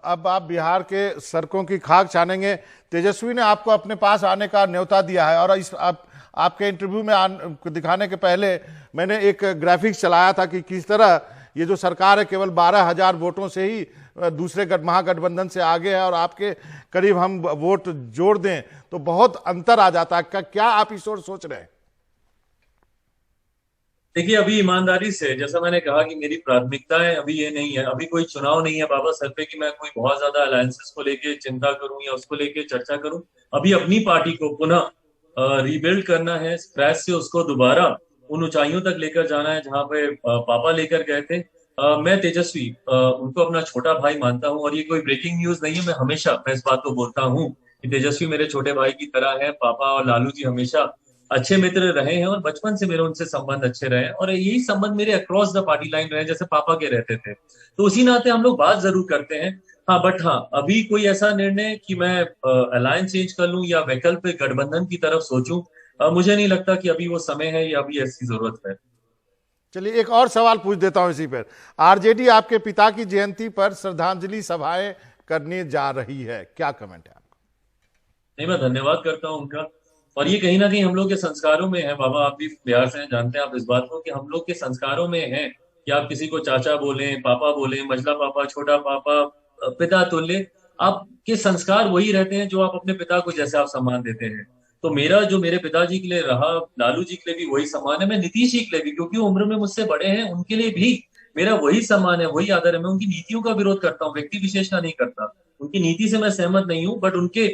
अब आप बिहार के सड़कों की खाक छानेंगे। तेजस्वी ने आपको अपने पास आने का न्योता दिया है, और इस आपके इंटरव्यू में दिखाने के पहले मैंने एक ग्राफिक्स चलाया था कि किस तरह ये जो सरकार है केवल 12,000 वोटों से ही दूसरे महागठबंधन से आगे है, और आपके करीब हम वोट जोड़ दें तो बहुत अंतर आ जाता है। क्या आप इस ओर सोच रहे हैं? देखिए, अभी ईमानदारी से जैसा मैंने कहा कि मेरी प्राथमिकताएं अभी ये नहीं है। अभी कोई चुनाव नहीं है बाबा सर पे कि मैं कोई बहुत ज्यादा अलायंसेस को लेके चिंता करूं या उसको लेके चर्चा करूं। अभी अपनी पार्टी को पुनः रीबिल्ड करना है, स्क्रैच से उसको दोबारा उन ऊंचाइयों तक लेकर जाना है जहां पे पापा लेकर गए थे। मैं तेजस्वी उनको अपना छोटा भाई मानता हूं, और ये कोई ब्रेकिंग न्यूज नहीं है। मैं इस बात को बोलता हूं कि तेजस्वी मेरे छोटे भाई की तरह है। पापा और लालू जी हमेशा अच्छे मित्र रहे हैं, और बचपन से मेरे उनसे संबंध अच्छे रहे हैं, और यही संबंध मेरे अक्रॉस द पार्टी लाइन रहे जैसे पापा के रहते थे। तो उसी नाते हम लोग बात जरूर करते हैं। हाँ, बट हाँ, अभी कोई ऐसा निर्णय कि मैं अलायंस चेंज कर लूं या वैकल्पिक गठबंधन की तरफ सोचूं, मुझे नहीं लगता कि अभी वो समय है या अभी ऐसी जरूरत है। चलिए एक और सवाल पूछ देता हूं इसी पर। आरजेडी आपके पिता की जयंती पर श्रद्धांजलि सभाएं करने जा रही है, क्या कमेंट है आपका? नहीं, मैं धन्यवाद करता हूँ उनका। और ये कहीं ना कहीं हम लोग के संस्कारों में है बाबा। आप भी बिहार से हैं, जानते हैं आप इस बात को कि हम लोग के संस्कारों में है कि आप किसी को चाचा बोलें, पापा बोलें, मझला पापा, छोटा पापा, पिता तुल्य। आपके संस्कार वही रहते हैं जो आप अपने पिता को जैसे आप सम्मान देते हैं। तो मेरा जो मेरे पिताजी के लिए रहा, लालू जी के लिए भी वही सम्मान है। मैं नीतीश जी के लिए भी, क्योंकि वो उम्र में मुझसे बड़े हैं, उनके लिए भी मेरा वही सम्मान है, वही आदर है। मैं उनकी नीतियों का विरोध करता हूँ, व्यक्ति विशेष का नहीं करता। उनकी नीति से मैं सहमत नहीं हूँ, बट उनके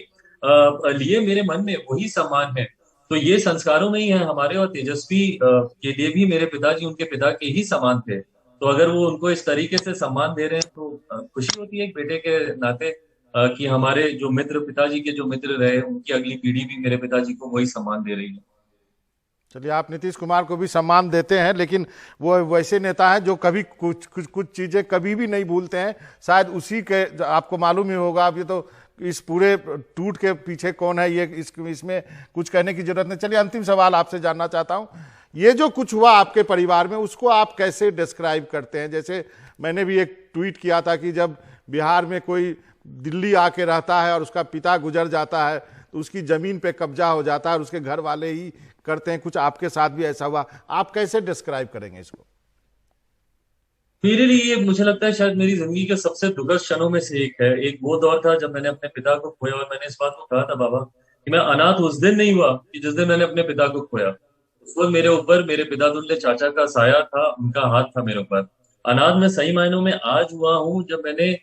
लिए मेरे मन में वही सम्मान है। तो ये संस्कारों में ही है हमारे। और तेजस्वी के लिए भी मेरे पिताजी उनके पिता के ही समान थे। तो अगर वो उनको इस तरीके से सम्मान दे रहे हैं तो खुशी होती है एक बेटे के नाते, कि हमारे जो मित्र, पिताजी के जो मित्र रहे, उनकी अगली पीढ़ी भी मेरे पिताजी को वही सम्मान दे रही है। चलिए, आप नीतीश कुमार को भी सम्मान देते हैं, लेकिन वो वैसे नेता हैं जो कभी कुछ चीजें कभी भी नहीं भूलते हैं। शायद उसी के आपको मालूम ही होगा। अब ये तो इस पूरे टूट के पीछे कौन है, ये इसमें कुछ कहने की जरूरत नहीं। चलिए, अंतिम सवाल आपसे जानना चाहता हूं, ये जो कुछ हुआ आपके परिवार में उसको आप कैसे डिस्क्राइब करते हैं? जैसे मैंने भी एक ट्वीट किया था कि जब बिहार में कोई दिल्ली आके रहता है और उसका पिता गुजर जाता है तो उसकी जमीन पे कब्जा हो जाता है और उसके घर वाले ही करते हैं। कुछ आपके साथ भी ऐसा हुआ, आप कैसे डिस्क्राइब करेंगे इसको? मेरे लिए ये, मुझे लगता है शायद मेरी जिंदगी के सबसे दुखद क्षणों में से एक है। एक वो दौर था जब मैंने अपने पिता को खोया, और मैंने इस बात को कहा था बाबा कि मैं अनाथ उस दिन नहीं हुआ कि जिस दिन मैंने अपने पिता को खोया। उस वक्त मेरे ऊपर मेरे पिता तुल्य चाचा का साया था, उनका हाथ था मेरे ऊपर। अनाथ में सही मायनों में आज हुआ हूं जब मैंने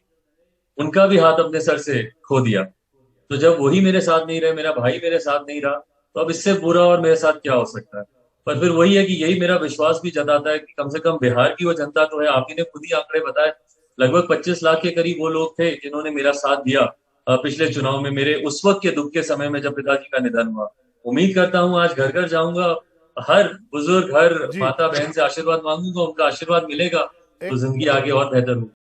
उनका भी हाथ अपने सर से खो दिया। तो जब वही मेरे साथ नहीं रहे, मेरा भाई मेरे साथ नहीं रहा, तो अब इससे बुरा और मेरे साथ क्या हो सकता है। पर फिर वही है कि यही मेरा विश्वास भी जताता है कि कम से कम बिहार की वो जनता तो है। आप ही ने खुद ही आंकड़े बताए, लगभग 25 लाख के करीब वो लोग थे जिन्होंने मेरा साथ दिया पिछले चुनाव में, मेरे उस वक्त के दुख के समय में जब पिताजी का निधन हुआ। उम्मीद करता हूँ आज घर घर जाऊंगा, हर बुजुर्ग, हर जी। माता बहन से आशीर्वाद मांगूंगा, उनका आशीर्वाद मिलेगा तो एक जिंदगी आगे और बेहतर होगी।